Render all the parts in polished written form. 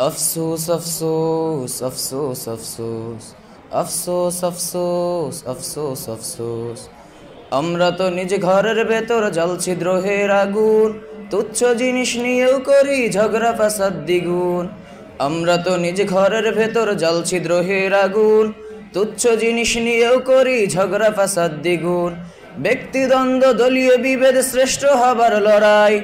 আফসোস আফসোস আফসোস আফসোস আফসোস আফসোস আফসোস আফসোস। আমরা তো নিজ ঘরের ভেতর জ্বলছি দ্রোহের আগুন, তুচ্ছ জিনিস নিয়েও করি ঝগড়া ফাসাদ দ্বিগুণ। আমরা তো নিজ ঘরের ভেতর জ্বলছি দ্রোহের আগুন, তুচ্ছ জিনিস নিয়েও করি ঝগড়া ফাসাদ দ্বিগুণ। ব্যক্তিদ্বন্দ্ব দলীয় বিভেদ শ্রেষ্ঠ হবার লড়াই,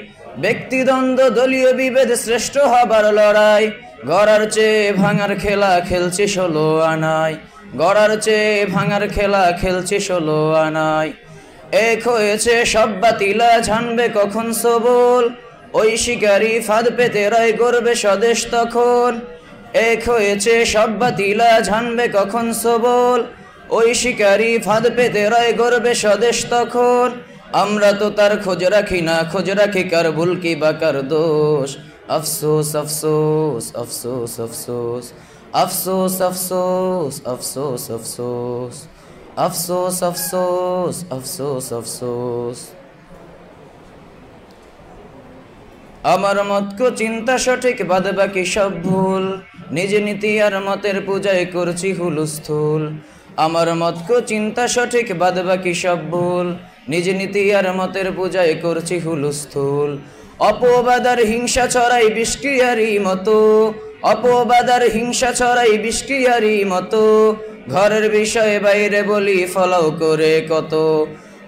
ব্যক্তিদ্বন্দ্ব দলীয় বিভেদ শ্রেষ্ঠ হবার লড়াই। গড়ার চেয়ে ভাঙার খেলা খেলছি 16 আনায়, গড়ার চেয়ে ভাঙার খেলা খেলছি 16 আনায়। এক হয়েছে সব বাতিলা, জানবে কখন সবল, ওই শিকারি ফাঁদ পেতে রয় গর্বে স্বদেশ তখন। এক হয়েছে সব বাতিলা, জানবে কখন সবল, ওই শিকারি ফাঁদ পেতে রয় গর্বে স্বদেশ তখন। আমরা তো তার খোঁজ রাখি না, খোঁজ রাখি কার ভুল কি বা কার দোষ। আফসোস আফসোস আফসোস আফসোস আফসোস আফসোস আফসোস আফসোস আফসোস আফসোস আফসোস আফসোস। আমার মত কো চিন্তা সঠিক, বাদ বাকি সব ভুল, নিজ নীতি আর মতের পূজায় করছি হুলস্থুল। আমার মত কো চিন্তা সঠিক, বাদ বাকি সব ভুল, নিজ নীতি আর মতের পূজায় করছি হুলস্থুল। অপবাদ আর হিংসা ছড়াই বিষক্রিয়ারই মতো, অপবাদ আর হিংসা ছড়াই বিষক্রিয়ারই মতো। ঘরের বিষয়ে বাইরে বলি ফলাও করে কত,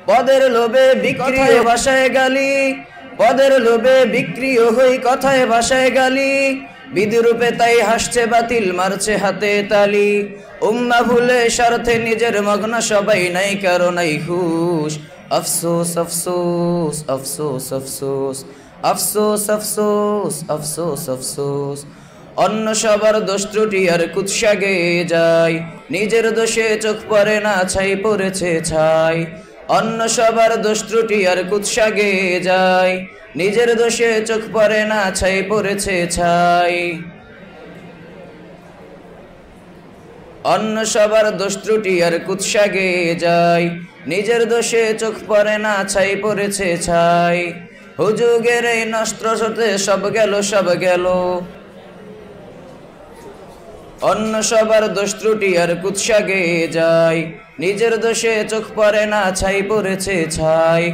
পদের লোভে বিক্রি ভাষায় গালি, পদের লোভে বিক্রি হই কথায় ভাষায় গালি। বিদ্রূপে তাই হাসছে বাতিল, মারছে হাতে তালি। উম্মা ভুলে স্বার্থে নিজের মগ্ন, সবাই নাই কারো নাই হুশ। আফসোস আফসোস আফসোস আফসোস আফসোস আফসোস আফসোস আফসোস। অন্য সবার দোষ ত্রুটি আর কুৎসা গেয়ে যায়, নিজের দোষে চোখ পড়ে না, ছাই পড়েছে ছাই। অন্য সবার দোষ ত্রুটি আর কুৎসা গেয়ে যায়, নিজের দোষে চোখ পড়ে না, ছাই পড়েছে ছাই। অন্য সবার দোষ ত্রুটি আর কুৎসা গেয়ে যায়, নিজের দোষে চোখ পড়ে না, ছাই পড়েছে ছাই। হুজুগের এই নষ্ট হতে সব গেল সব গেল। অন্য সবার দোষ ত্রুটি আর কুৎসা গেয়ে যায়, নিজের দোষে চোখ পড়ে না, ছাই পড়েছে ছাই।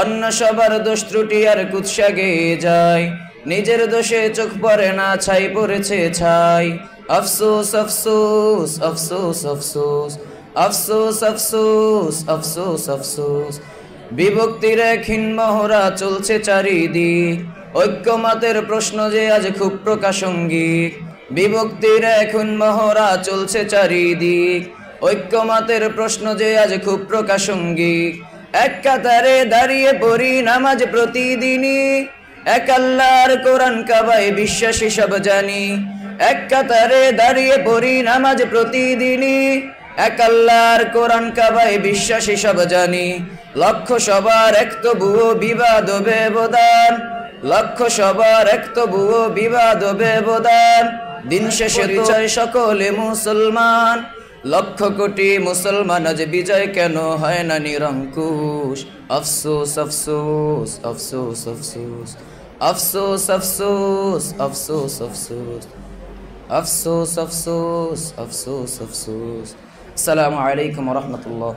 অন্য সবার দোষ ত্রুটি আর কুৎসা গেয়ে যায়, নিজের দোষে চোখ পড়ে না, ছাই পড়েছে ছাই। আফসোস আফসোস আফসোস আফসোস আফসোস আফসোস আফসোস আফসোস। বিভক্তির ক্ষীণ মহড়া চলছে চারিদিক, ঐক্যমতের প্রশ্ন যে আজ খুব প্রাসঙ্গিক। বিভক্তির এখন মহড়া চলছে চারিদিক, ঐক্যমতের প্রশ্ন যে আজ খুব প্রাসঙ্গিক। এক কাতারে দাঁড়িয়ে পড়ি নামাজ প্রতিদিনই, এক আল্লাহর কোরআন কাবায় বিশ্বাসী সব জানি। এক কাতারে দাঁড়িয়ে পড়ি নামাজ প্রতিদিনই, এক আল্লাহর কোরআন কাবায় বিশ্বাসী সব জানি। লক্ষ্য সবার এক তবুও বিবাদ ও ব্যবধান, লক্ষ্য সবার এক তবুও বিবাদ ও ব্যবধান। দিন শেষে পরিচয় সকলে মুসলমান, লক্ষ কোটি মুসলমান আজ বিজয় কেন হয় না নিরঙ্কুশ। আফসোস আফসোস আফসোস আফসোস আফসোস আফসোস আফসোস আফসোস আফসোস আফসোস আফসোস আফসোস। আসসালামু আলাইকুম ওয়া রাহমাতুল্লাহ।